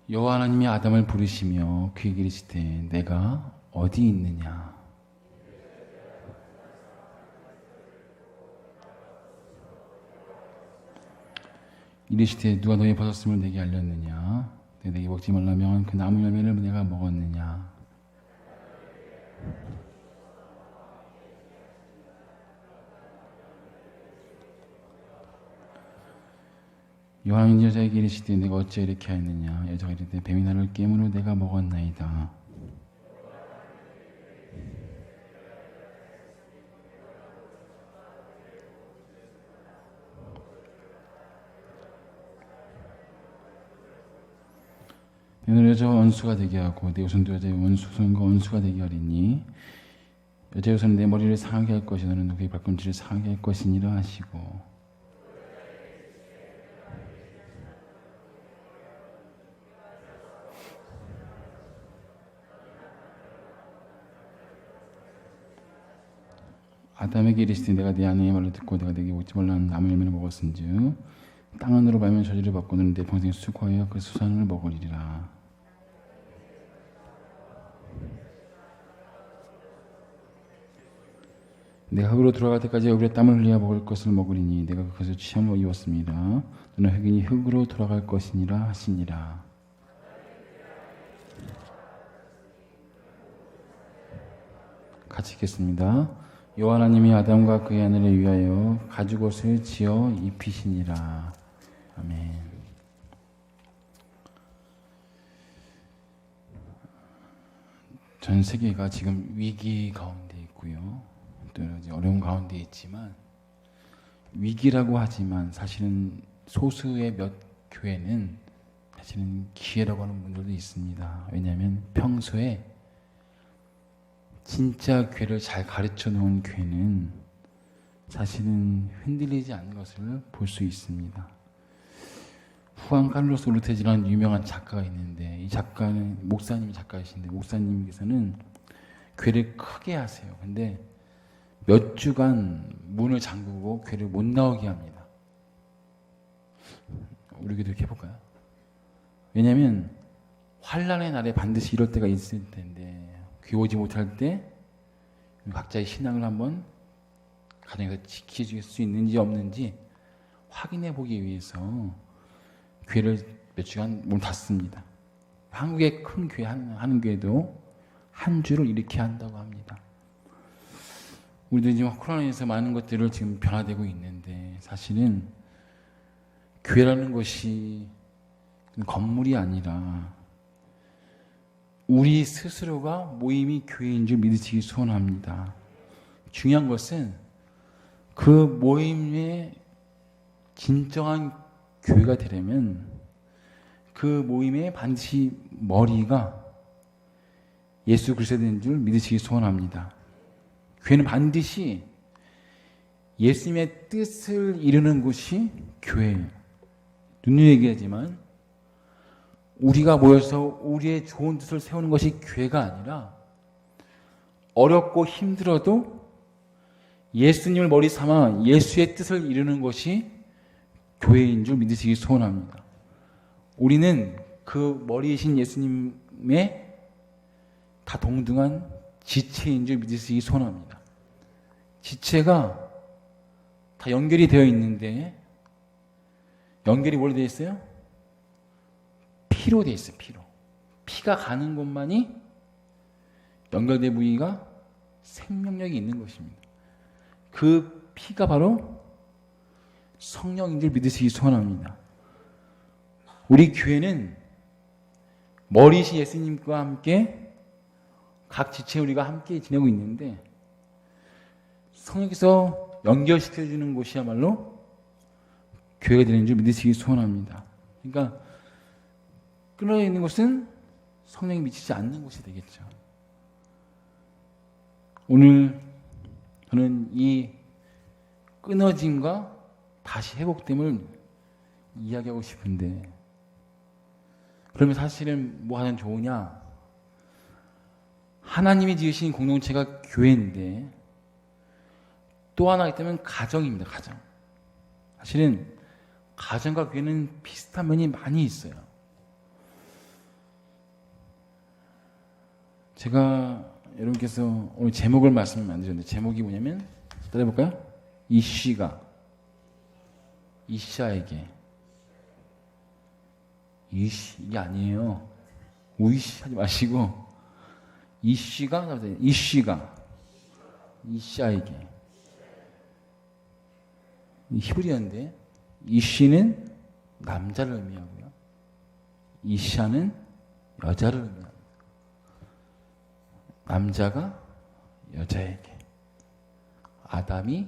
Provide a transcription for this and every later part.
여호와 하나님이 아담을 부르시며 그에게 이르시되 내가 어디 있느냐. 이르시되 누가 너의 벗었음을 내게 알렸느냐. 내게 먹지 말라면 그 나무 열매를 내가 먹었느냐. 요한은 여자에게 이르시되 내가 어찌 이렇게 하였느냐. 여자가 이르되 뱀이 나를 깨므로 내가 먹었나이다. 너는 여자와 원수가 되게 하고 내 후손도 여자의 후손과 원수가 되게 하리니 여자의 후손은 내 머리를 상하게 할 것이 너는 누구의 발꿈치를 상하게 할 것이니라 하시고. 아담에게 이르시되 내가 네 아내의 말을 듣고 내가 내게 먹지 말라는 나무 열매를 먹었은즉 땅 안으로 말면 저주를 받고 너는 내 평생 수고하여 그 수산을 먹으리라. 내가 흙으로 돌아갈 때까지 얼굴에 땀을 흘려 먹을 것을 먹으리니 내가 그것을 취함으로 입었습니다. 너는 흑인이 흙으로 돌아갈 것이니라 하시니라. 같이 읽겠습니다. 여호와 하나님이 아담과 그의 아내를 위하여 가죽옷을 지어 입히시니라. 아멘. 전 세계가 지금 위기 가운데 있고요. 또 여러 가지 어려운 가운데 있지만 위기라고 하지만 사실은 소수의 몇 교회는 사실은 기회라고 하는 분들도 있습니다. 왜냐하면 평소에 진짜 교회를 잘 가르쳐 놓은 교회는 사실은 흔들리지 않는 것을 볼 수 있습니다. 후안 카를로스 오르테즈라는 유명한 작가가 있는데 이 작가는 목사님이 작가이신데 목사님께서는 교회를 크게 하세요. 근데 몇 주간 문을 잠그고 교회를 못 나오게 합니다. 우리 교회도 이렇게 해볼까요? 왜냐하면 환란의 날에 반드시 이럴 때가 있을 텐데 교회 오지 못할 때 각자의 신앙을 한번 가정에서 지켜줄 수 있는지 없는지 확인해 보기 위해서 교회를 몇 주간 문 닫습니다. 한국의 큰 교회 하는 교회도 한 주를 이렇게 한다고 합니다. 우리도 지금 코로나에서 많은 것들을 지금 변화되고 있는데 사실은 교회라는 것이 건물이 아니라 우리 스스로가 모임이 교회인 줄 믿으시기 소원합니다. 중요한 것은 그 모임의 진정한 교회가 되려면 그 모임의 반드시 머리가 예수 그리스도 된 줄 믿으시기 소원합니다. 교회는 반드시 예수님의 뜻을 이루는 곳이 교회예요. 눈으로 얘기하지만 우리가 모여서 우리의 좋은 뜻을 세우는 것이 교회가 아니라 어렵고 힘들어도 예수님을 머리 삼아 예수의 뜻을 이루는 것이 교회인 줄 믿으시기 소원합니다. 우리는 그 머리이신 예수님의 다 동등한 지체인 줄 믿으시기 소원합니다. 지체가 다 연결이 되어 있는데 연결이 뭘로 되어 있어요? 피로 되어 있어요. 피로. 피가 가는 곳만이 연결된 부위가 생명력이 있는 것입니다. 그 피가 바로 성령인 줄 믿으시기 소원합니다. 우리 교회는 머리이신 예수님과 함께 각 지체 우리가 함께 지내고 있는데 성령께서 연결시켜주는 곳이야말로 교회가 되는 줄 믿으시기 소원합니다. 그러니까 끊어져 있는 곳은 성령이 미치지 않는 곳이 되겠죠. 오늘 저는 이 끊어짐과 다시 회복됨을 이야기하고 싶은데 그러면 사실은 뭐 하면 좋으냐? 하나님이 지으신 공동체가 교회인데 또 하나 있다면 가정입니다. 가정. 사실은 가정과 교회는 비슷한 면이 많이 있어요. 제가 여러분께서 오늘 제목을 말씀 만드셨는데 제목이 뭐냐면 따라해볼까요? 이씨가 이샤에게 이씨 이게 아니에요. 우이씨 하지 마시고 이씨가 이씨가 이샤에게 히브리어인데 이씨는 남자를 의미하고요. 이샤는 여자를 의미합니다. 남자가 여자에게 아담이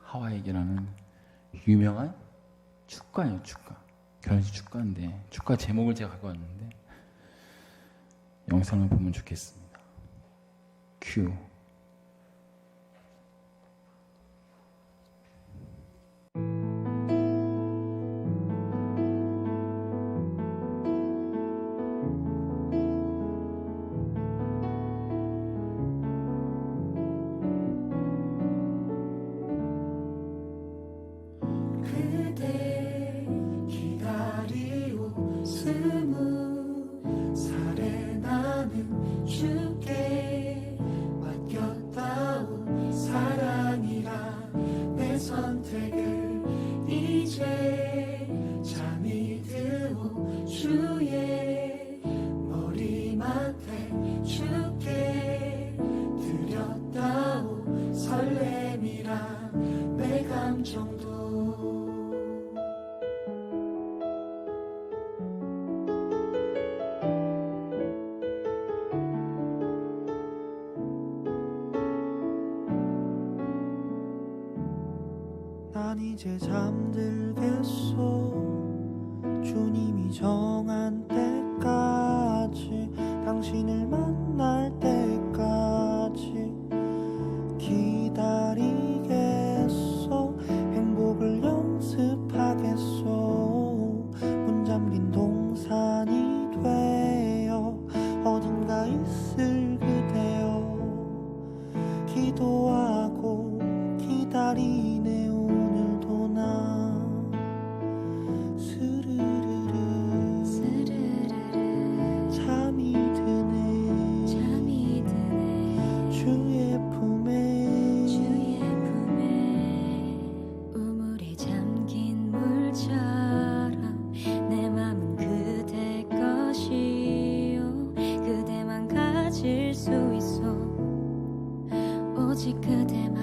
하와에게라는 유명한 축가예요. 축가. 결혼식 축가인데 축가 제목을 제가 갖고 왔는데 영상을 보면 좋겠습니다. 큐. 난 이제 잠들겠소. 주님이 정한 때까지, 당신을 만날 때까지 기다리겠소. 행복을 연습하겠소. 문 잠긴 동산이 되어 어딘가 있을 그대여. 기도하고 기다리네 오늘도 나. 스르르르 잠이 드네 주의 품에 우물에 잠긴 물처럼 내 맘은 그대 것이요. 그대만 가질 수 있어. 오직 그대만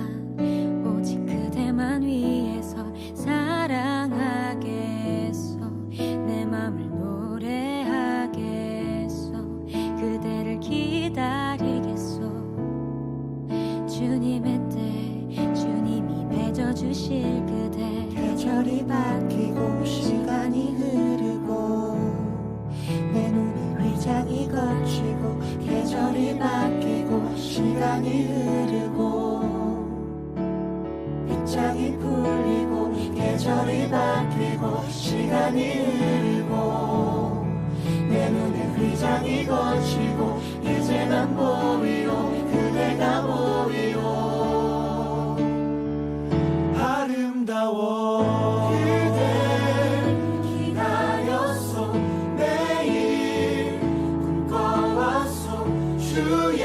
위해서 사랑하겠소. 내 맘을 노래하겠소. 그대를 기다리겠소. 주님의 때 주님이 맺어주실 그대. 계절이 바뀌고 시간이 흐르고 내 눈에 위장이 거치고. 계절이 바뀌고 시간이 흐르고 빗장이 풀리고. 계절이 바뀌고 시간이 흐르고 내 눈에 위장이 거치고. 이제 난 보이오. 그대가 보이오. 아름다워. 그댈 기다렸소. 매일 꿈꿔왔소. 주의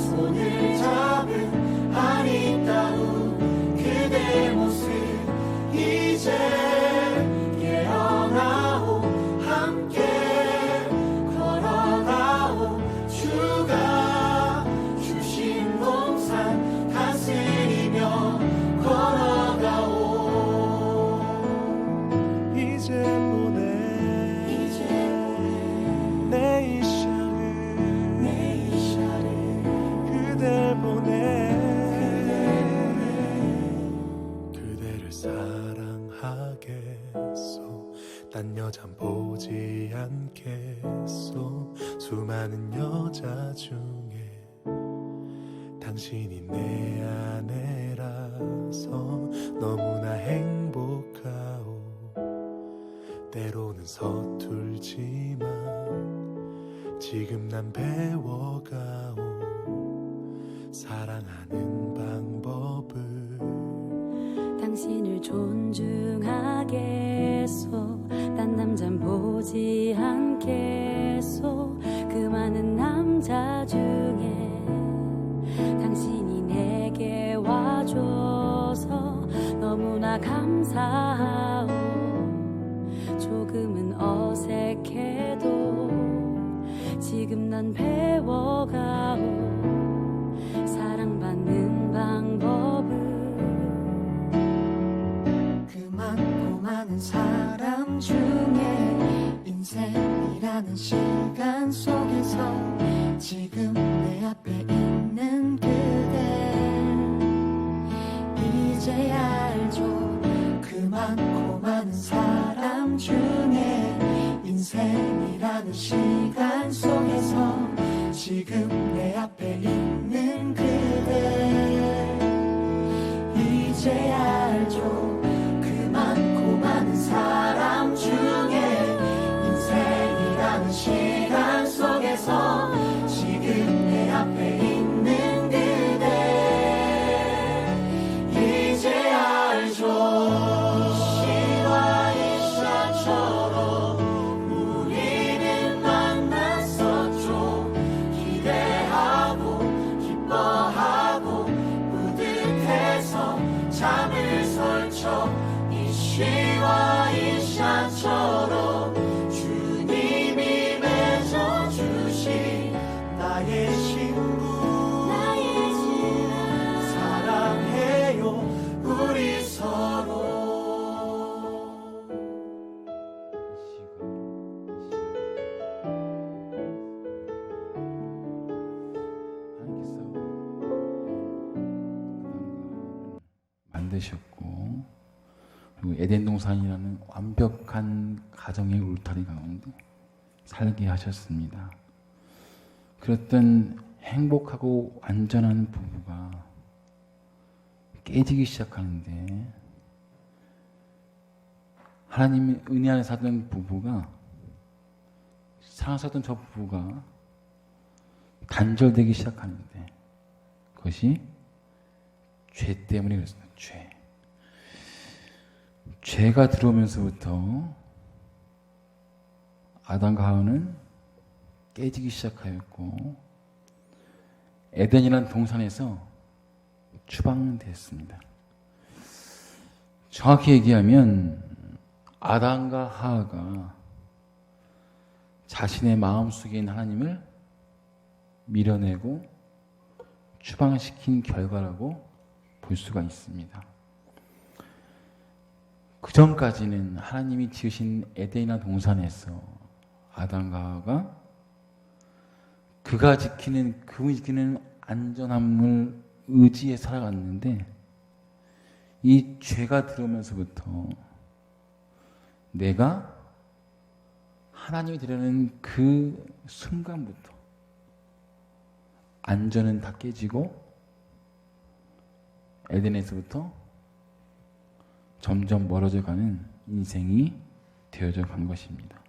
손을 잡은 아리따운 그대 모습 이제 깨어나오. 함께 걸어가오. 주가 주신 동산 다스리며 걸어가오. 이제 보내 내 이샤를 그댈 보내. 그대를 사랑하겠소. 딴 여잔 보지 않겠소. 수많은 여자 중에 당신이 내 아내라서 너무나 행복하오. 때로는 서툴지만 지금 난 배워가오. 사랑하는 방법을. 당신을 존중하겠소. 딴 남잔 보지 않겠소. 그 많은 남자 감사하오. 조금은 어색해도 지금 난 배워가오. 사랑받는 방법을. 그 많고 많은 사람 중에 인생이라는 시간 속에서 지금 내 앞에 있는 그대 이제 알죠. 그 많고 많은 사람 중에 인생이라는 시간 속에서 지금 내 앞에 있는 그대 이제 알죠. 그 많고 많은 사람 중에 인생이라는 시간 속에서 지금 내 앞에 있는 그대 이제 알죠. 이시와 이샤처럼 우리는 만났었죠. 기대하고 기뻐하고 뿌듯해서 잠을 설쳐. 이시와 이샤처럼 주님이 맺어주신 나의 친구 사랑해요 우리 서로. 만드셨고, 그리고 에덴 동산이라는 완벽한 가정의 울타리 가운데 살게 하셨습니다. 그랬던 행복하고 안전한 부부가 깨지기 시작하는데, 하나님의 은혜 안에 살던 부부가, 사랑하던 저 부부가 단절되기 시작하는데, 그것이 죄 때문에 그랬습니다. 죄가 들어오면서부터 아담과 하와는 깨지기 시작하였고, 에덴이라는 동산에서 추방됐습니다. 정확히 얘기하면 아담과 하와가 자신의 마음속에 있는 하나님을 밀어내고 추방시킨 결과라고 볼 수가 있습니다. 그 전까지는 하나님이 지으신 에덴이나 동산에서 아담과 하와가 그분이 지키는 안전함을 의지해 살아갔는데, 이 죄가 들어오면서부터 내가 하나님이 되려는 그 순간부터 안전은 다 깨지고 에덴에서부터 점점 멀어져 가는 인생이 되어져 간 것입니다.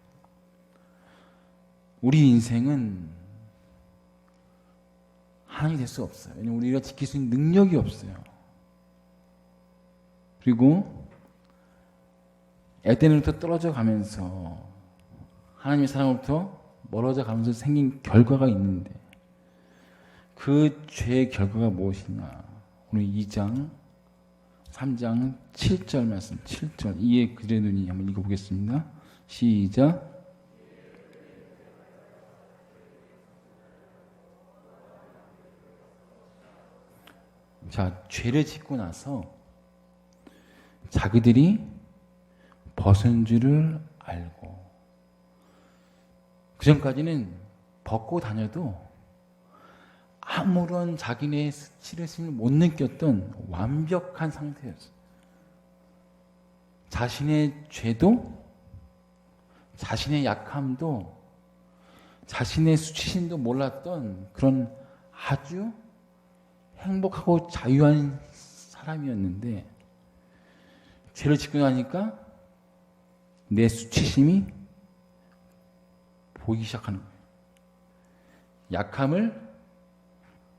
우리 인생은 하나님이 될 수 없어요. 왜냐하면 우리가 지킬 수 있는 능력이 없어요. 그리고 에덴으로부터 떨어져 가면서 하나님의 사랑으로부터 멀어져 가면서 생긴 결과가 있는데, 그 죄의 결과가 무엇이냐? 오늘 2장 3장 7절 말씀, 7절 이에 그의 눈이, 한번 읽어보겠습니다. 시작. 자, 죄를 짓고 나서 자기들이 벗은 줄을 알고, 그 전까지는 벗고 다녀도 아무런 자기네의 스트레스를 못 느꼈던 완벽한 상태였어요. 자신의 죄도, 자신의 약함도, 자신의 수치심도 몰랐던 그런 아주 행복하고 자유한 사람이었는데, 죄를 짓고 나니까 내 수치심이 보이기 시작하는 거예요. 약함을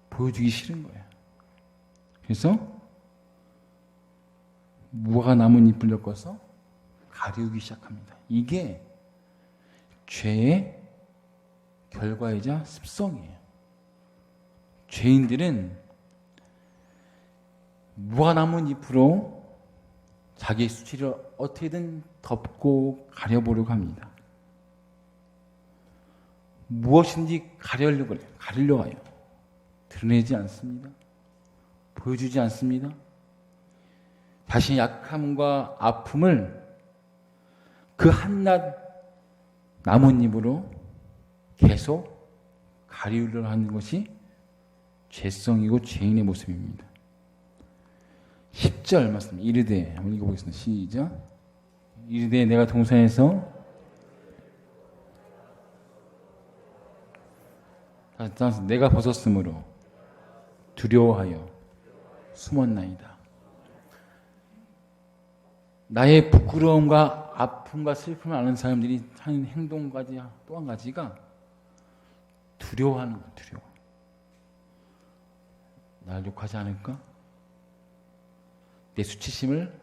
보여주기 싫은 거예요. 그래서 무화과 나뭇잎을 엮어서 가리우기 시작합니다. 이게 죄의 결과이자 습성이에요. 죄인들은 무화과 나뭇잎으로 자기의 수치를 어떻게든 덮고 가려보려고 합니다. 무엇인지 가리려고 해요. 드러내지 않습니다. 보여주지 않습니다. 자신의 약함과 아픔을 그 한낱 나뭇잎으로 계속 가리우려 하는 것이 죄성이고 죄인의 모습입니다. 10절 말씀 이르되 한번 읽어보겠습니다. 시작. 이르되 내가 동산에서 따라서 내가 벗었으므로 두려워하여 숨었나이다. 나의 부끄러움과 아픔과 슬픔을 아는 사람들이 하는 행동까지 또 한 가지가 두려워하는 것, 두려워. 날 욕하지 않을까? 내 수치심을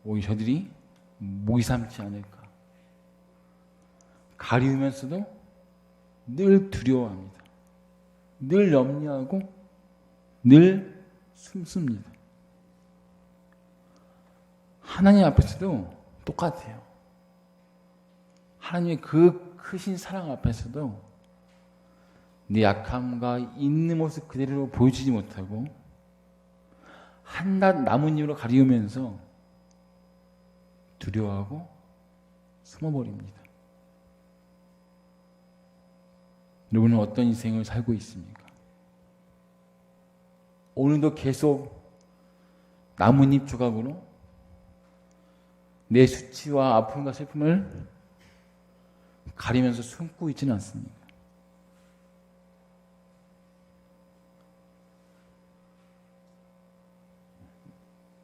오히려 저들이 목이 삼지 않을까? 가리우면서도 늘 두려워합니다. 늘 염려하고 늘 숨습니다. 하나님 앞에서도 똑같아요. 하나님의 그 크신 사랑 앞에서도 내 약함과 있는 모습 그대로 보여주지 못하고 한낱 나뭇잎으로 가리우면서 두려워하고 숨어버립니다. 여러분은 어떤 인생을 살고 있습니까? 오늘도 계속 나뭇잎 조각으로 내 수치와 아픔과 슬픔을 가리면서 숨고 있지는 않습니까?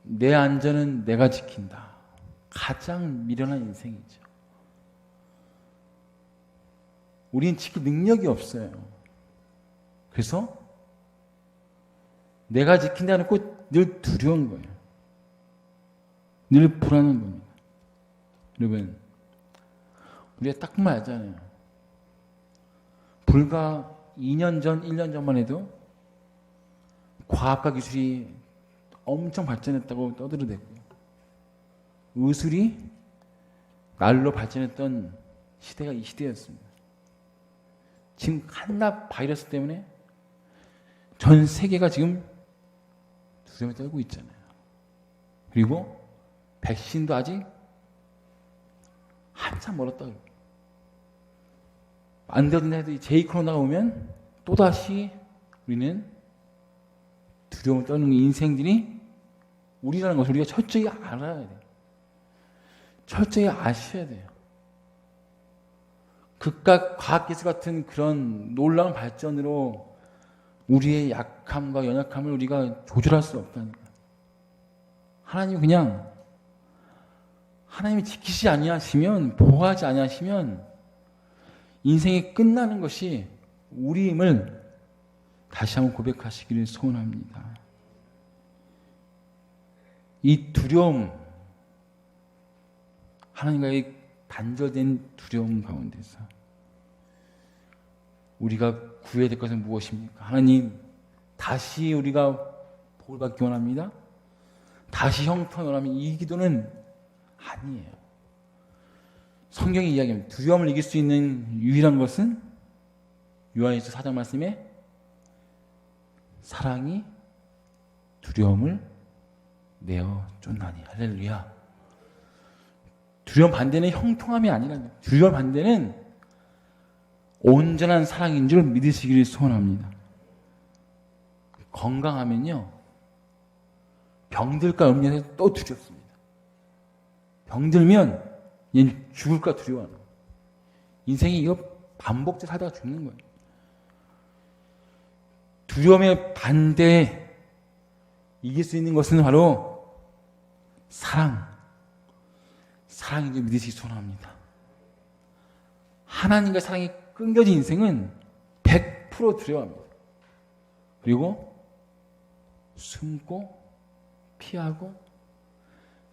내 안전은 내가 지킨다. 가장 미련한 인생이죠. 우리는 지킬 능력이 없어요. 그래서 내가 지킨다는 것 늘 두려운 거예요. 늘 불안한 겁니다. 여러분, 우리가 딱 말하잖아요. 불과 2년 전, 1년 전만 해도 과학과 기술이 엄청 발전했다고 떠들어대고요. 의술이 날로 발전했던 시대가 이 시대였습니다. 지금 한낱 바이러스 때문에 전 세계가 지금 두려움에 떨고 있잖아요. 그리고 백신도 아직 한참 멀었다고. 안 되던 해도 제2 코로나가 오면 또다시 우리는 두려움을 떠는 인생들이 우리라는 것을 우리가 철저히 알아야 돼요. 철저히 아셔야 돼요. 극과 과학기술 같은 그런 놀라운 발전으로 우리의 약함과 연약함을 우리가 조절할 수 없다니까. 하나님이 그냥 하나님이 지키지 아니하시면, 보호하지 아니하시면 인생이 끝나는 것이 우리임을 다시 한번 고백하시기를 소원합니다. 이 두려움, 하나님과의 단절된 두려움 가운데서 우리가 구해야 될 것은 무엇입니까? 하나님, 다시 우리가 복을 받기 원합니다. 다시 형통을 원하면 이 기도는 아니에요. 성경이 이야기합니다. 두려움을 이길 수 있는 유일한 것은 요한일서 4장 말씀에 사랑이 두려움을 내어 쫓나니. 할렐루야. 두려움 반대는 형통함이 아니라는 거예요. 두려움 반대는 온전한 사랑인 줄 믿으시기를 소원합니다. 건강하면요, 병들까 음료에서 또 두렵습니다. 병들면 얘는 죽을까 두려워하는 거예요. 인생이 이거 반복적으로 살다가 죽는 거예요. 두려움의 반대에 이길 수 있는 것은 바로 사랑인 줄 믿으시기 소원합니다. 하나님과 사랑이 끊겨진 인생은 100% 두려워합니다. 그리고 숨고 피하고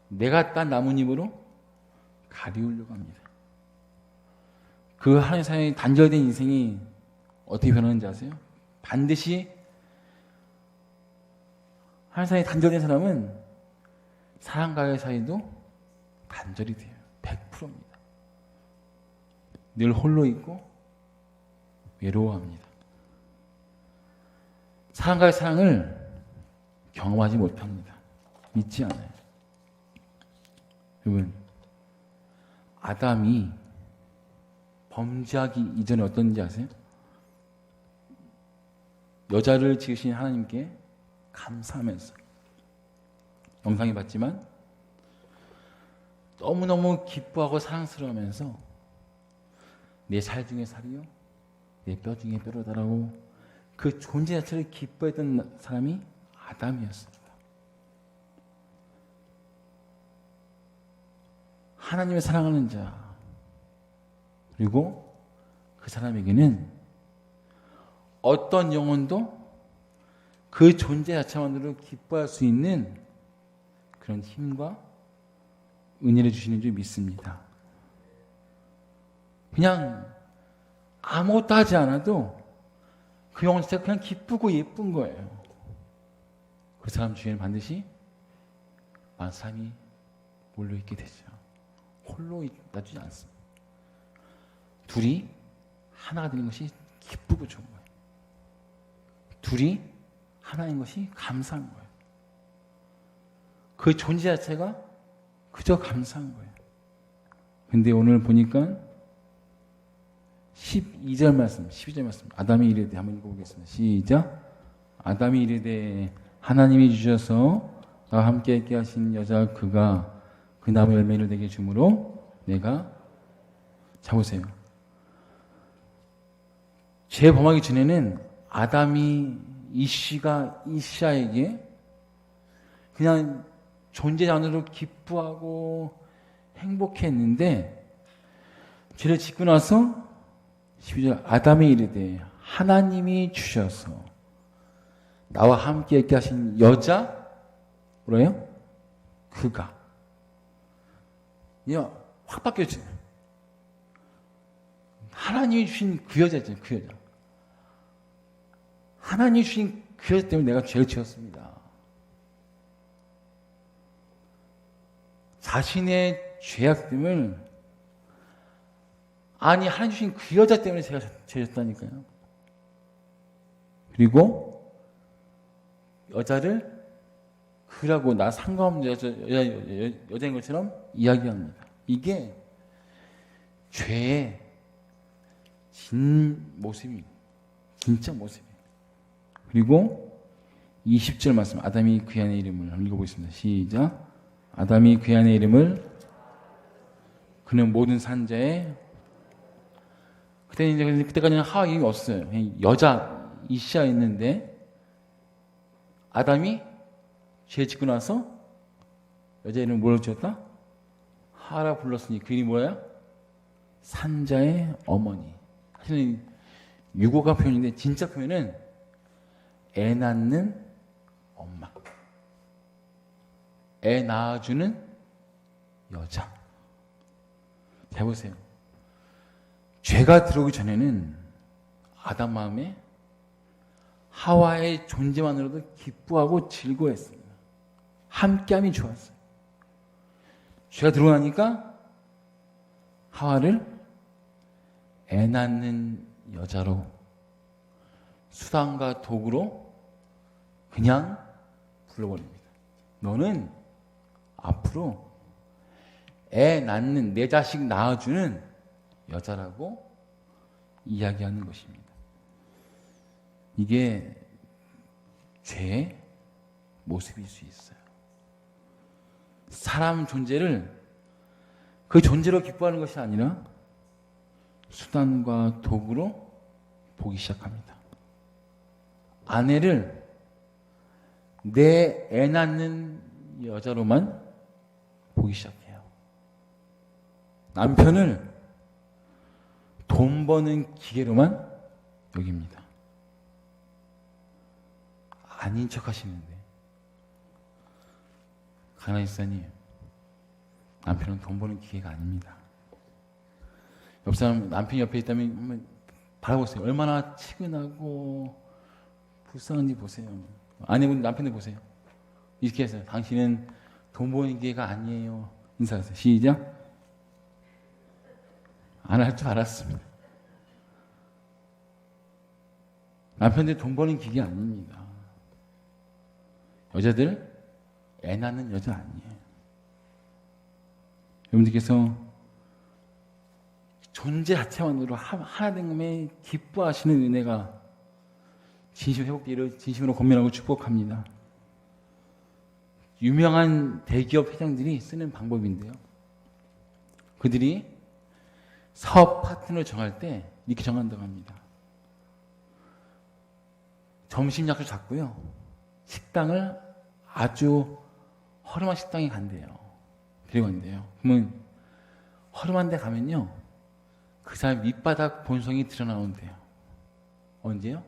내가 딴 나뭇잎으로 가리우려고 합니다. 그 하나님 사랑이 단절된 인생이 어떻게 변하는지 아세요? 반드시 하나님 사랑이 단절된 사람은 사람과의 사이도 단절이 돼요. 100%입니다. 늘 홀로 있고 외로워합니다. 사람과의 사랑을 경험하지 못합니다. 믿지 않아요. 여러분, 아담이 범죄하기 이전에 어떤지 아세요? 여자를 지으신 하나님께 감사하면서 영상에 봤지만 너무너무 기뻐하고 사랑스러워하면서 내 살 중에 살이요 내 뼈 중에 뼈로다라고 그 존재 자체를 기뻐했던 사람이 아담이었습니다. 하나님을 사랑하는 자, 그리고 그 사람에게는 어떤 영혼도 그 존재 자체만으로 기뻐할 수 있는 그런 힘과 은혜를 주시는 줄 믿습니다. 그냥 아무것도 하지 않아도 그 영혼 자체가 그냥 기쁘고 예쁜 거예요. 그 사람 주위에는 반드시 많은 사람이 몰려있게 되죠. 홀로 놔두지 않습니다. 둘이 하나가 되는 것이 기쁘고 좋은 거예요. 둘이 하나인 것이 감사한 거예요. 그 존재 자체가 그저 감사한 거예요. 근데 오늘 보니까 12절 말씀, 12절 말씀, 아담이 이르되 한번 읽어보겠습니다. 시작. 아담이 이르되 하나님이 주셔서 나와 함께 있게 하신 여자 그가 그 나무 열매를 내게 주므로 내가 잡으세요. 죄 범하기 전에는 아담이 이샤에게 그냥 존재만으로 기뻐하고 행복했는데 죄를 짓고 나서 12절 아담이 이르되 하나님이 주셔서 나와 함께 있게 하신 여자 뭐래요? 그가 확 바뀌었죠. 하나님이 주신 그 여자죠. 그 여자. 하나님이 주신 그 여자 때문에 내가 죄를 지었습니다. 자신의 죄악됨을 아니 하나님 주신 그 여자 때문에 제가 죄졌다니까요. 그리고 여자를 그라고 나 상관없는 여자인 것처럼 이야기합니다. 이게 죄의 진 모습이 진짜 모습이에요. 그리고 20절 말씀 아담이 그 안의 이름을 한번 읽어보겠습니다. 시작. 아담이 그 안의 이름을 그는 모든 산자의 그때까지는 하와 이름이 없어요. 여자 이샤였는데 아담이 죄 짓고 나서 여자 이름을 뭐라고 지었다? 하라 불렀으니 그 이름이 뭐야? 산자의 어머니. 사실은 유고가 표현인데 진짜 표현은 애 낳는 엄마. 애 낳아주는 여자. 잘 보세요. 죄가 들어오기 전에는 아담 마음에 하와의 존재만으로도 기뻐하고 즐거워했습니다. 함께함이 좋았어요. 죄가 들어오니까 하와를 애 낳는 여자로 수단과 도구로 그냥 불러버립니다. 너는 앞으로 애 낳는 내 자식 낳아주는 여자라고 이야기하는 것입니다. 이게 죄의 모습일 수 있어요. 사람 존재를 그 존재로 기뻐하는 것이 아니라 수단과 도구로 보기 시작합니다. 아내를 내 애 낳는 여자로만 보기 시작해요. 남편을 돈 버는 기계로만 여깁니다. 아닌 척 하시는데 가만히 있으니 남편은 돈 버는 기계가 아닙니다. 옆 사람 남편이 옆에 있다면 한번 바라보세요. 얼마나 치근하고 불쌍한지 보세요. 아내분 남편을 보세요. 이렇게 해서 당신은 돈 버는 기회가 아니에요. 인사하세요. 시작. 안 할 줄 알았습니다. 남편들 돈 버는 기회 아닙니다. 여자들 애 낳는 여자 아니에요. 여러분들께서 존재 자체만으로 하나님의 기뻐하시는 은혜가 진심 회복되기를 진심으로 권면하고 축복합니다. 유명한 대기업 회장들이 쓰는 방법인데요. 그들이 사업 파트너를 정할 때 이렇게 정한다고 합니다. 점심 약속 잡고요. 식당을 아주 허름한 식당에 간대요. 데려간대요. 그러면 허름한 데 가면요. 그 사람 밑바닥 본성이 드러나온대요. 언제요?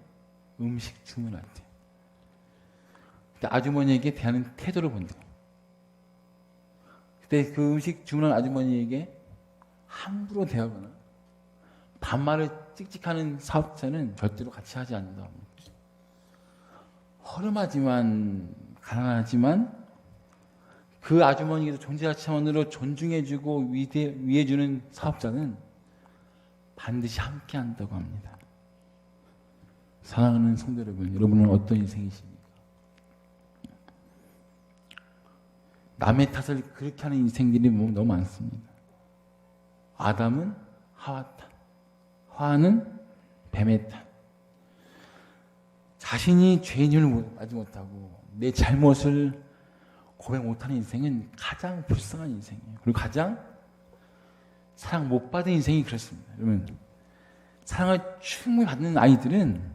음식 주문할 때. 그때 아주머니에게 대하는 태도를 본대요. 그때 그 음식 주문한 아주머니에게 함부로 대하거나 반말을 찍찍하는 사업자는 절대로 같이 하지 않는다고 합니다. 허름하지만 가난하지만 그 아주머니에게서 존재 자체만으로 존중해주고 위해주는 사업자는 반드시 함께 한다고 합니다. 사랑하는 성도 여러분, 여러분은 어떤 인생이십니까? 남의 탓을 그렇게 하는 인생들이 너무 많습니다. 아담은 하와 탓, 화는 뱀의 탓. 자신이 죄인임을 알지 못하고 내 잘못을 고백 못하는 인생은 가장 불쌍한 인생이에요. 그리고 가장 사랑 못 받은 인생이 그렇습니다. 여러분, 사랑을 충분히 받는 아이들은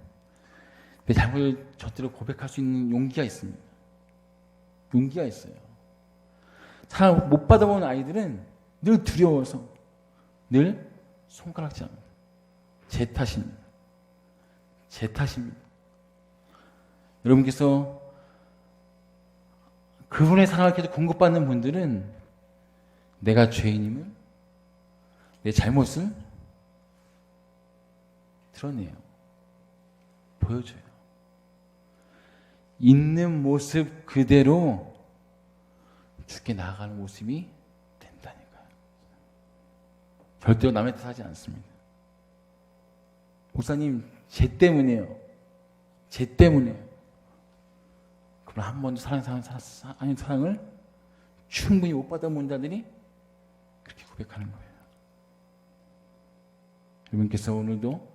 내 잘못을 저대로 고백할 수 있는 용기가 있습니다. 용기가 있어요. 사랑을 못 받아본 아이들은 늘 두려워서 늘 손가락질 합니다. 제 탓입니다. 제 탓입니다. 여러분께서 그분의 사랑을 계속 공급받는 분들은 내가 죄인임을, 내 잘못을 드러내요. 보여줘요. 있는 모습 그대로 죽게 나아가는 모습이 된다니까요. 절대로 남의 탓하지 않습니다. 목사님, 쟤 때문이에요. 쟤 때문이에요. 그럼 한 번도 사랑을 충분히 못 받아본 자들이 그렇게 고백하는 거예요. 여러분께서 오늘도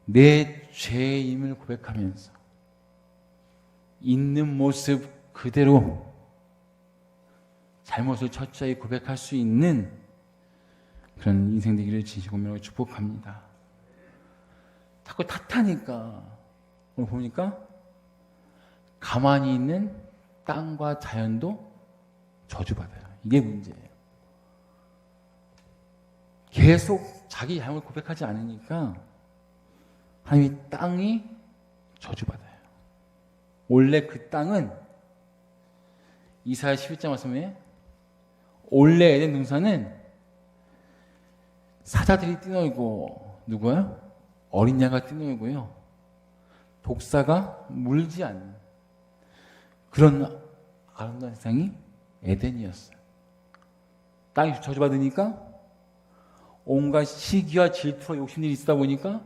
내 죄임을 고백하면서 있는 모습 그대로 잘못을 철저히 고백할 수 있는 그런 인생 되기를 진심으로 축복합니다. 자꾸 탓하니까 오늘 보니까 가만히 있는 땅과 자연도 저주받아요. 이게 문제예요. 계속 자기 잘못을 고백하지 않으니까 하나님이 땅이 저주받아요. 원래 그 땅은 이사야 11장 말씀에 원래 에덴 동산은 사자들이 뛰놀고 누구요? 어린 양가 뛰놀고요. 독사가 물지 않는 그런 아름다운 세상이 에덴이었어요. 땅이 저주받으니까 온갖 시기와 질투와 욕심들이 있다 보니까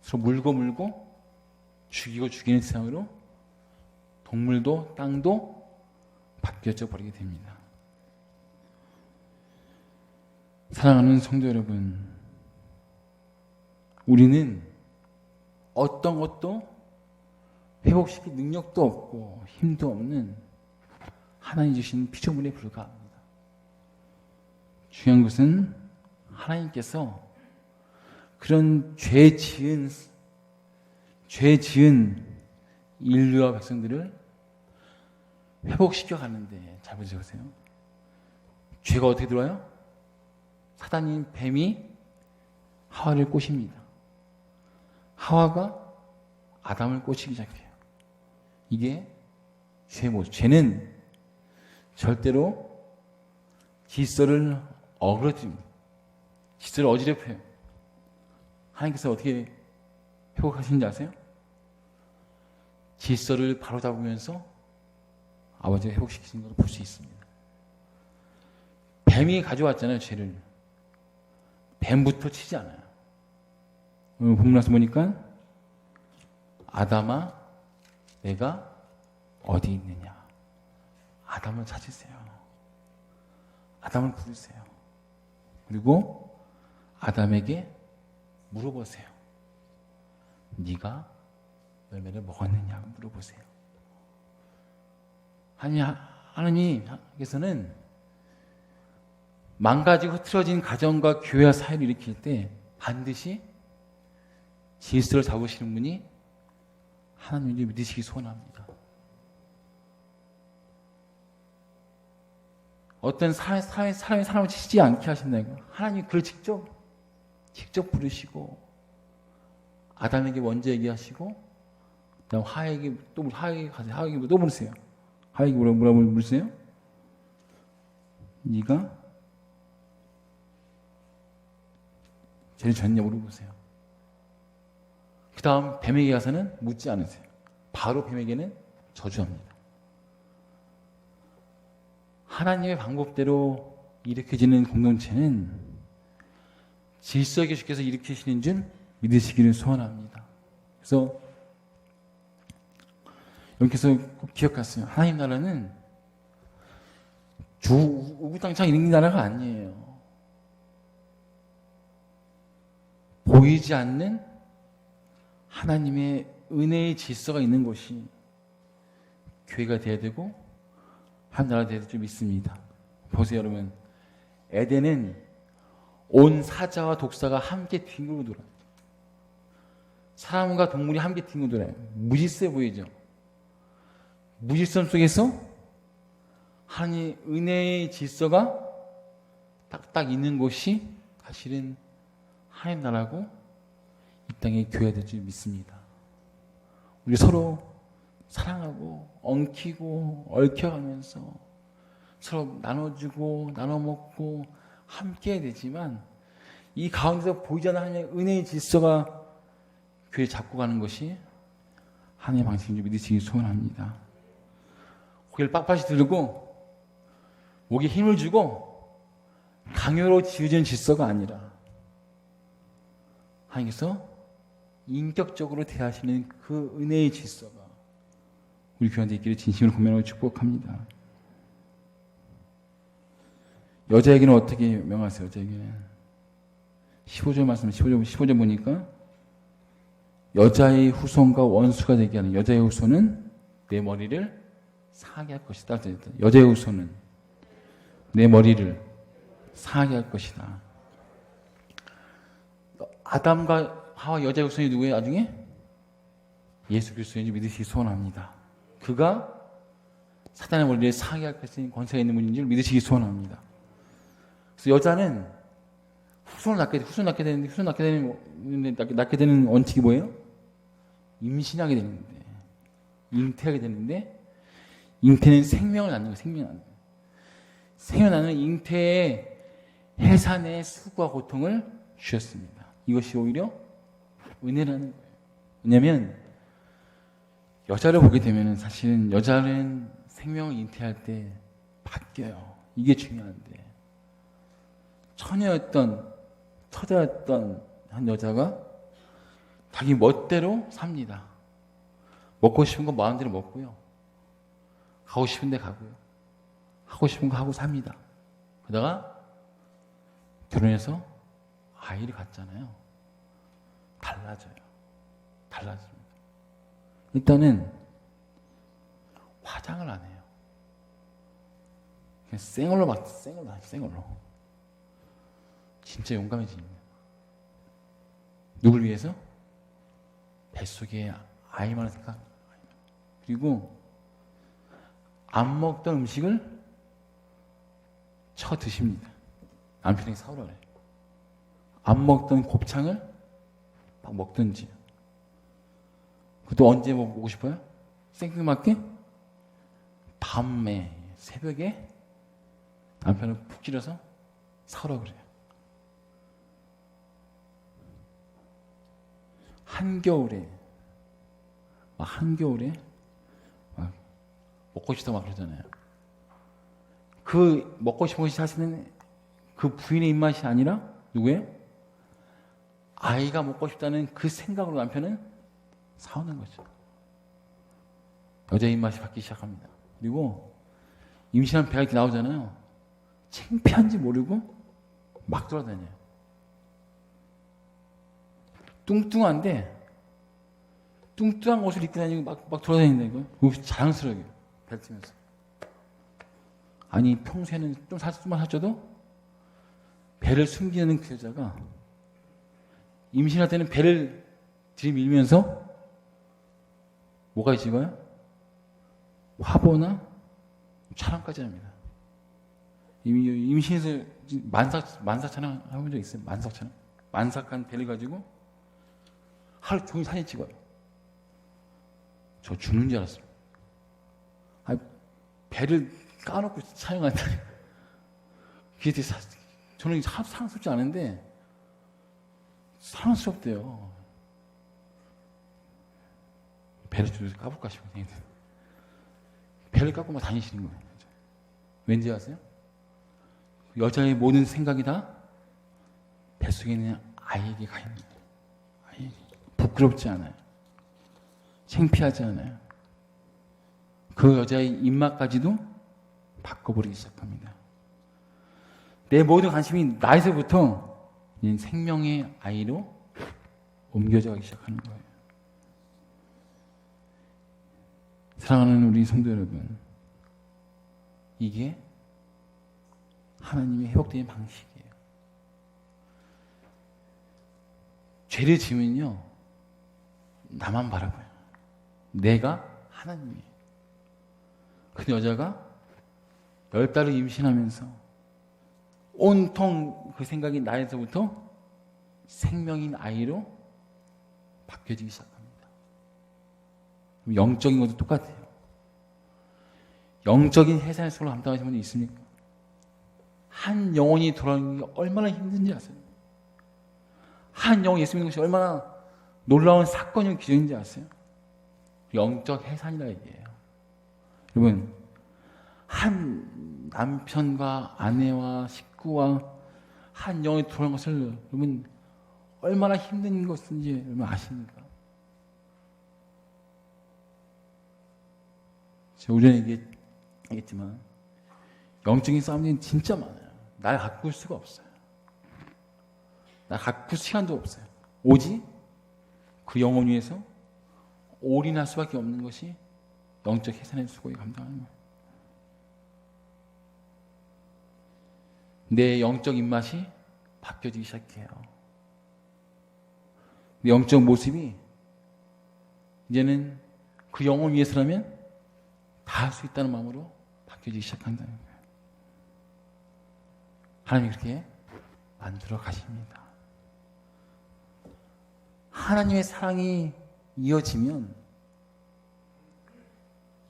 서로 물고 죽이고 죽이는 세상으로 동물도 땅도 바뀌어져 버리게 됩니다. 사랑하는 성도 여러분, 우리는 어떤 것도 회복시킬 능력도 없고 힘도 없는 하나님 주신 피조물에 불과합니다. 중요한 것은 하나님께서 그런 죄 지은 인류와 백성들을 회복시켜 가는데 잘 보세요. 죄가 어떻게 들어와요? 사단인 뱀이 하와를 꼬십니다. 하와가 아담을 꼬시기 시작해요. 이게 죄의 모습. 죄는 절대로 질서를 어그러뜨립니다. 질서를 어지럽혀요. 하나님께서 어떻게 회복하시는지 아세요? 질서를 바로잡으면서 아버지가 회복시키신 것을 볼 수 있습니다. 뱀이 가져왔잖아요, 죄를. 뱀부터 치지 않아요. 오늘 본문에서 보니까 아담아 내가 어디 있느냐. 아담을 찾으세요. 아담을 부르세요. 그리고 아담에게 물어보세요. 네가 열매를 먹었느냐 물어보세요. 하나님께서는 망가지고 흐트러진 가정과 교회와 사회를 일으킬 때 반드시 질서를 잡으시는 분이 하나님을 믿으시기 소원합니다. 어떤 사람을 치지 않게 하신다는 거. 하나님 그를 직접 부르시고 아담에게 먼저 얘기하시고 그다음 하에게 또 부르세요. 하에게 뭐라고 부르세요? 네가 죄를 졌냐 물어보세요. 그 다음 뱀에게 가서는 묻지 않으세요. 바로 뱀에게는 저주합니다. 하나님의 방법대로 일으켜지는 공동체는 질서 있게 주께서 일으키시는 줄 믿으시기를 소원합니다. 그래서 여기서 꼭 기억하세요. 하나님 나라는 우구땅창 이런 나라가 아니에요. 보이지 않는 하나님의 은혜의 질서가 있는 곳이 교회가 되어야 되고 한 나라가 되어야 될 줄 믿습니다. 보세요 여러분. 에덴은 온 사자와 독사가 함께 뒹굴고 돌아요. 사람과 동물이 함께 뒹굴고 돌아요. 무질서해 보이죠? 무질서함 속에서 하나님의 은혜의 질서가 딱딱 있는 곳이 사실은 하나님 나라고 이 땅의 교회가 될 줄 믿습니다. 우리 서로 사랑하고 엉키고 얽혀가면서 서로 나눠주고 나눠먹고 함께 해야 되지만 이 가운데서 보이지 않는 하나님의 은혜의 질서가 교회를 잡고 가는 것이 하나님의 방식인 줄 믿으시기 소원합니다. 고개를 빳빳이 들고 목에 힘을 주고 강요로 지어진 질서가 아니라 하나님께서 인격적으로 대하시는 그 은혜의 질서가 우리 교회한테 있기를 진심으로 고민하고 축복합니다. 여자에게는 어떻게 명하세요? 여자에게는 15절 말씀 15절 보니까 여자의 후손과 원수가 되게 하는 여자의 후손은 내 머리를 상하게 할 것이다. 여자의 후손은 내 머리를 상하게 할 것이다. 아담과 하와 여자의 후손이 누구예요? 나중에 예수 그리스도인지 믿으시기 소원합니다. 그가 사단의 머리를 상하게 할 것인 권세가 있는 분인 줄 믿으시기 소원합니다. 그래서 여자는 후손을 낳게 되는 원칙이 뭐예요? 임신하게 되는데, 잉태하게 되는데, 잉태는 생명을 낳는 거예요. 생명을 낳는 잉태의 해산의 수고와 고통을 주셨습니다. 이것이 오히려 은혜라는 거예요. 왜냐하면 여자를 보게 되면 사실은 여자는 생명을 잉태할 때 바뀌어요. 이게 중요한데 처자였던 한 여자가 자기 멋대로 삽니다. 먹고 싶은 거 마음대로 먹고요. 가고 싶은 데 가고요. 하고 싶은 거 하고 삽니다. 그러다가 결혼해서 아이를 갖잖아요. 달라집니다. 일단은 화장을 안 해요. 그냥 생얼로. 진짜 용감해집니다. 누굴 위해서? 뱃속에 아이만을 생각. 그리고 안 먹던 음식을 쳐 드십니다. 남편에게 사오라 그래요. 안 먹던 곱창을 막 먹든지. 그것도 언제 먹고 싶어요? 생뚱맞게? 밤에 새벽에 남편을 푹 찌려서 사오라 그래요. 한겨울에 막 먹고 싶다 막 그러잖아요. 그 먹고 싶은 것이 사실은 그 부인의 입맛이 아니라 누구예요? 아이가 먹고 싶다는 그 생각으로 남편은 싸우는 거죠. 여자의 입맛이 바뀌기 시작합니다. 그리고 임신한 배가 이렇게 나오잖아요. 창피한지 모르고 막 돌아다녀요. 뚱뚱한데 뚱뚱한 옷을 입고 다니고 막 돌아다닌다 이거. 그거 자랑스러워요. 뱉으면서. 아니 평소에는 좀만 살쪄도 배를 숨기는 그 여자가 임신할 때는 배를 들이밀면서 뭐가 있을까요? 화보나 촬영까지 합니다. 임신해서 만삭 촬영 해본 적 있어요? 만삭 촬영? 만삭한 배를 가지고 하루 종일 사진 찍어요. 저 죽는 줄 알았어요. 배를 까놓고 촬영한다니. 그게 되게 저는 하도 사랑스럽지 않은데 사랑스럽대요. 배를 좀 까볼까 싶어. 배를 깎고 막 다니시는 거예요. 왠지 아세요? 여자의 모든 생각이 다 뱃속에 있는 아이에게 가 있는 거예요. 아이에게. 부끄럽지 않아요. 창피하지 않아요. 그 여자의 입맛까지도 바꿔버리기 시작합니다. 내 모든 관심이 나에서부터 생명의 아이로 옮겨져 가기 시작하는 거예요. 사랑하는 우리 성도 여러분, 이게 하나님의 회복되는 방식이에요. 죄를 지으면요, 나만 바라봐요. 내가 하나님이에요. 그 여자가 10달을 임신하면서 온통 그 생각이 나에서부터 생명인 아이로 바뀌어지기 시작합니다. 영적인 것도 똑같아요. 영적인 해산의 속을 감당하시는 분이 있습니까? 한 영혼이 돌아오는 게 얼마나 힘든지 아세요? 한 영혼이 예수 믿는 것이 얼마나 놀라운 사건이고 기적인지 아세요? 영적 해산이라 얘기해요. 여러분, 한 남편과 아내와 식구와 한 영혼이 돌아오는 것을 여러분 얼마나 힘든 것인지 여러분 아십니까? 제가 오전에 얘기했지만 영적인 싸움이 진짜 많아요. 날 가꿀 수가 없어요. 날 가꿀 시간도 없어요. 오직 그 영혼 위에서 올인할 수밖에 없는 것이 영적 해산의 수고에 감당하는 거예요. 내 영적 입맛이 바뀌어지기 시작해요. 내 영적 모습이 이제는 그 영혼 위해서라면 다 할 수 있다는 마음으로 바뀌어지기 시작한다는 거예요. 하나님이 그렇게 만들어 가십니다. 하나님의 사랑이 이어지면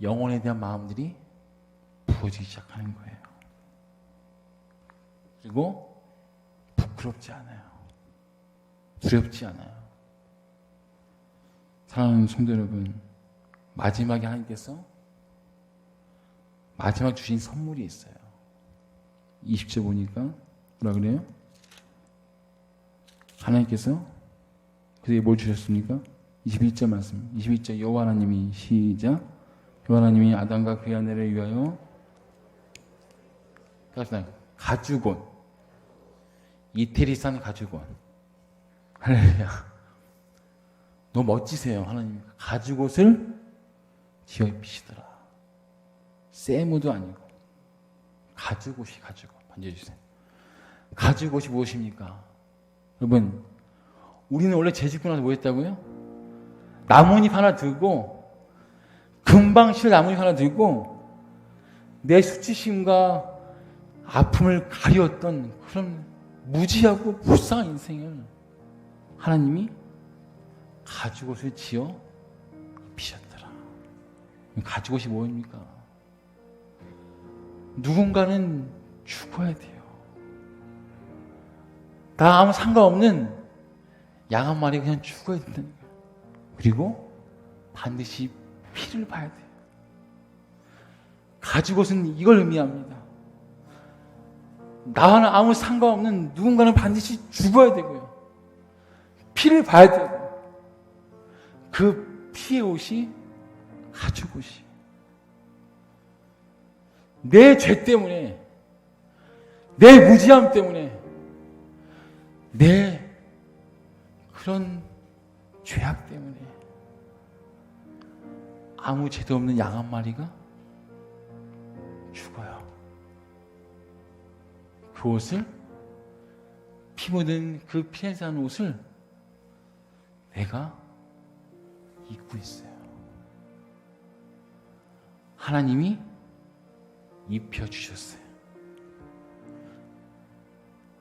영혼에 대한 마음들이 부어지기 시작하는 거예요. 그리고 부끄럽지 않아요. 두렵지 않아요. 사랑하는 성도 여러분, 마지막에 하나님께서 마지막 주신 선물이 있어요. 20절 보니까 뭐라 그래요? 하나님께서 그들에게 뭘 주셨습니까? 21절 말씀. 21절 여호와 하나님이 시작. 여호와 하나님이 아담과 그의 아내를 위하여 가죽옷, 이태리산 가죽옷. 할렐루야. 너무 멋지세요. 하나님 가죽옷을 지어 입히시더라. 세무도 아니고 가죽옷이 가죽옷. 만져주세요. 가죽옷이 무엇입니까? 여러분, 우리는 원래 재짓고 나서 뭐 했다고요? 나뭇잎 하나 들고 금방 실 나뭇잎 하나 들고 내 수치심과 아픔을 가리웠던 그런 무지하고 불쌍한 인생을 하나님이 가죽옷을 지어 입히셨더라. 가죽옷이 뭐입니까? 누군가는 죽어야 돼요. 나 아무 상관없는 양 한 마리 그냥 죽어야 된다는 거예요. 그리고 반드시 피를 봐야 돼요. 가죽옷은 이걸 의미합니다. 나와는 아무 상관없는 누군가는 반드시 죽어야 되고요. 피를 봐야 되고, 그 피의 옷이 가죽옷이. 내 죄 때문에, 내 무지함 때문에, 내 그런 죄악 때문에 아무 죄도 없는 양 한 마리가 죽어요. 그 옷을, 피 묻은 그 피에서 한 옷을 내가 입고 있어요. 하나님이 입혀주셨어요.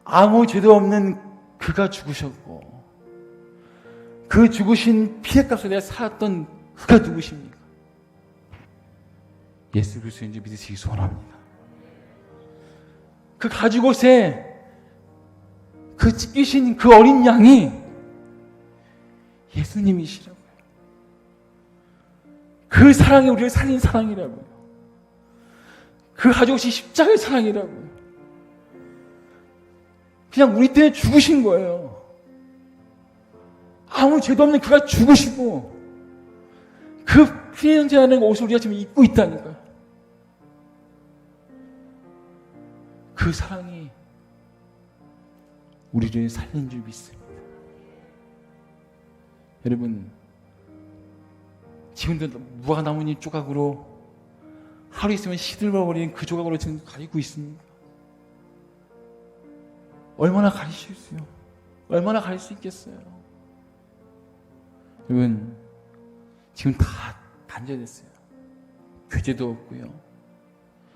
아무 죄도 없는 그가 죽으셨고, 그 죽으신 피의 값을 내가 살았던 그가 누구십니까? 예수 그리스도인지 믿으시기 소원합니다. 그 가죽옷에 그 찢기신 그 어린 양이 예수님이시라고요. 그 사랑이 우리를 살린 사랑이라고요. 그 가죽옷이 십자가의 사랑이라고요. 그냥 우리 때문에 죽으신 거예요. 아무 죄도 없는 그가 죽으시고, 그 피의 형제하는 옷을 우리가 지금 입고 있다니까요. 그 사랑이 우리를 살린 줄 믿습니다. 여러분, 지금도 무화과나무잎 조각으로 하루 있으면 시들어버린 그 조각으로 지금 가리고 있습니다. 얼마나 가리실 수요? 얼마나 가릴 수 있겠어요? 여러분, 지금 다 단절됐어요. 교제도 없고요.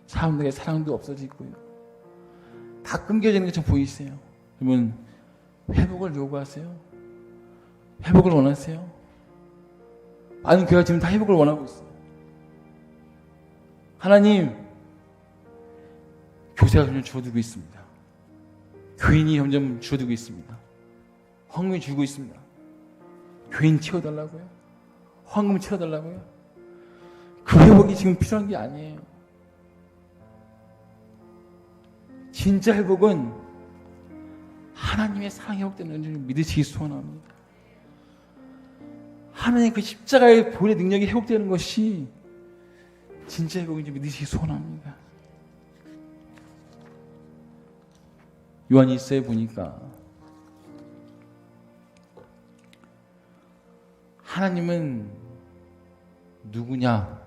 사람들의 사랑도 없어지고요. 다 끊겨지는 것처럼 보이세요. 여러분, 회복을 요구하세요? 회복을 원하세요? 아니, 교회가 지금 다 회복을 원하고 있어요. 하나님, 교세가 점점 줄어들고 있습니다. 교인이 점점 줄어들고 있습니다. 헌금이 줄고 있습니다. 교인 채워달라고요? 헌금 채워달라고요? 그 회복이 지금 필요한 게 아니에요. 진짜 회복은 하나님의 사랑이 회복되는 줄 믿으시기 소원합니다. 하나님의 그 십자가의 보혈의 능력이 회복되는 것이 진짜 회복인지 믿으시기 소원합니다. 요한이 있어요 보니까 하나님은 누구냐,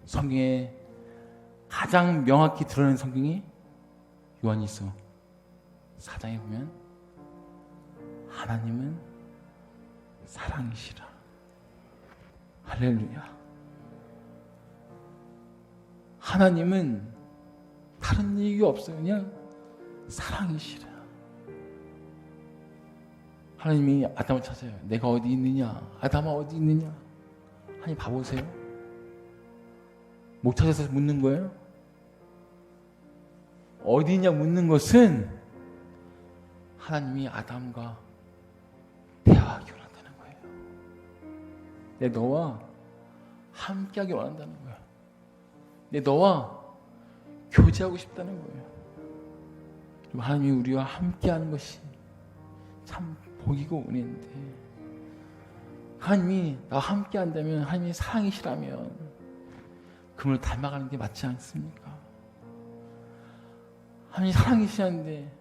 성경에 가장 명확히 드러낸 성경이 요한이 있어 4장에 보면 하나님은 사랑이시라. 할렐루야. 하나님은 다른 얘기가 없어요. 그냥 사랑이시라. 하나님이 아담을 찾아요. 내가 어디 있느냐? 아담아 어디 있느냐? 하나님 봐보세요. 못 찾아서 묻는 거예요? 어디 있냐 묻는 것은 하나님이 아담과 대화하기 원한다는 거예요. 내 너와 함께하기 원한다는 거예요. 내 너와 교제하고 싶다는 거예요. 하나님이 우리와 함께하는 것이 참 복이고 은혜인데, 하나님이 나와 함께한다면, 하나님이 사랑이시라면 그분을 닮아가는 게 맞지 않습니까? 하나님이 사랑이시는데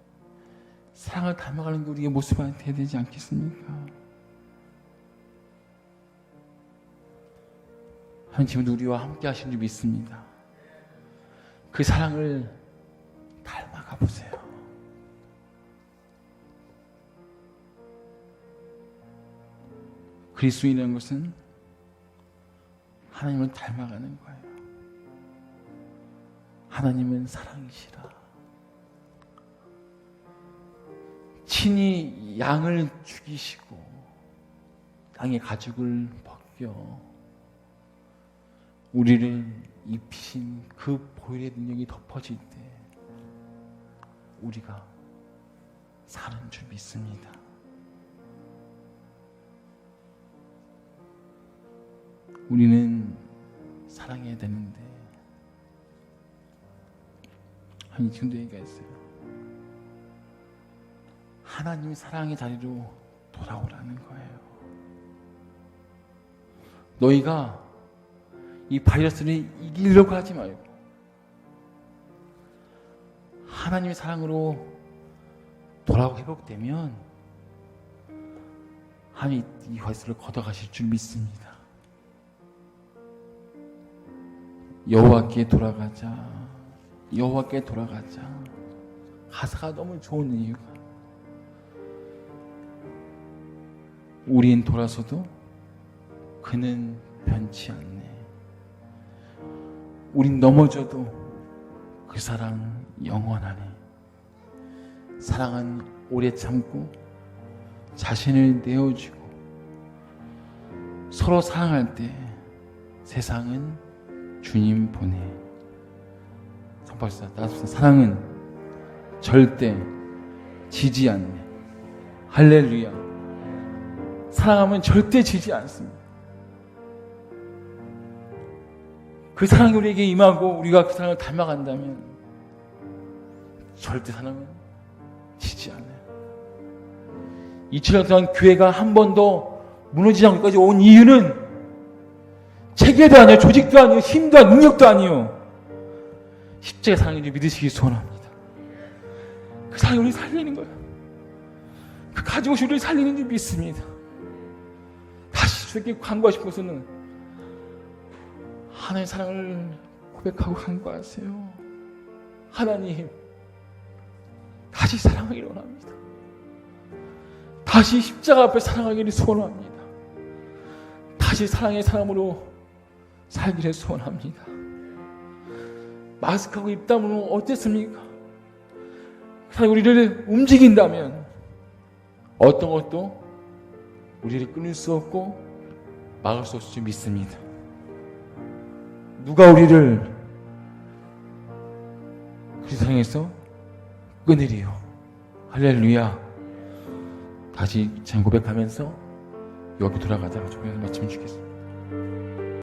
사랑을 닮아가는 게 우리의 모습이 돼야 되지 않겠습니까? 하나님 지금도 우리와 함께 하신 줄 믿습니다. 그 사랑을 닮아가 보세요. 그리스도인이라는 것은 하나님을 닮아가는 거예요. 하나님은 사랑이시라. 친히 양을 죽이시고 양의 가죽을 벗겨 우리를 입히신 그 보혈의 능력이 덮어질 때 우리가 사는 줄 믿습니다. 우리는 사랑해야 되는데 하나님이 지금도 얘기했어요. 하나님이 사랑의 자리로 돌아오라는 거예요. 너희가 이 바이러스를 이기려고 하지 말고 하나님의 사랑으로 돌아오고 회복되면 하나님이 이 바이러스를 걷어가실 줄 믿습니다. 여호와께 돌아가자. 여호와께 돌아가자. 가사가 너무 좋은 이유가 우린 돌아서도 그는 변치 않네. 우린 넘어져도 그 사랑 영원하네. 사랑은 오래 참고 자신을 내어주고 서로 사랑할 때 세상은 주님 보내. 성박사 따뜻한 사랑은 절대 지지 않네. 할렐루야. 사랑하면 절대 지지 않습니다. 그 사랑이 우리에게 임하고 우리가 그 사랑을 닮아간다면 절대 사랑은 지지 않아요. 2000년 동안 교회가 한 번도 무너지지 않고까지 온 이유는 체계도 아니에요, 조직도 아니에요, 힘도 아니에요, 능력도 아니에요. 십자가의 사랑을 믿으시기 소원합니다. 그 사랑이 우리를 살리는 거예요. 그 가지고 우리를 살리는 줄 믿습니다. 다시 주께 간구하고 싶어서는 하나님의 사랑을 고백하고 간구하세요. 하나님, 다시 사랑하기를 원합니다. 다시 십자가 앞에 사랑하기를 소원합니다. 다시 사랑의 사람으로 살기를 소원합니다. 마스크하고 입담으로 어땠습니까? 사랑이 우리를 움직인다면 어떤 것도 우리를 끊을 수 없고 막을 수 없을 줄 믿습니다. 누가 우리를 그 세상에서 끊으리요. 할렐루야. 다시 참 고백하면서 여기 돌아가다가 조금만 마치면 좋겠습니다.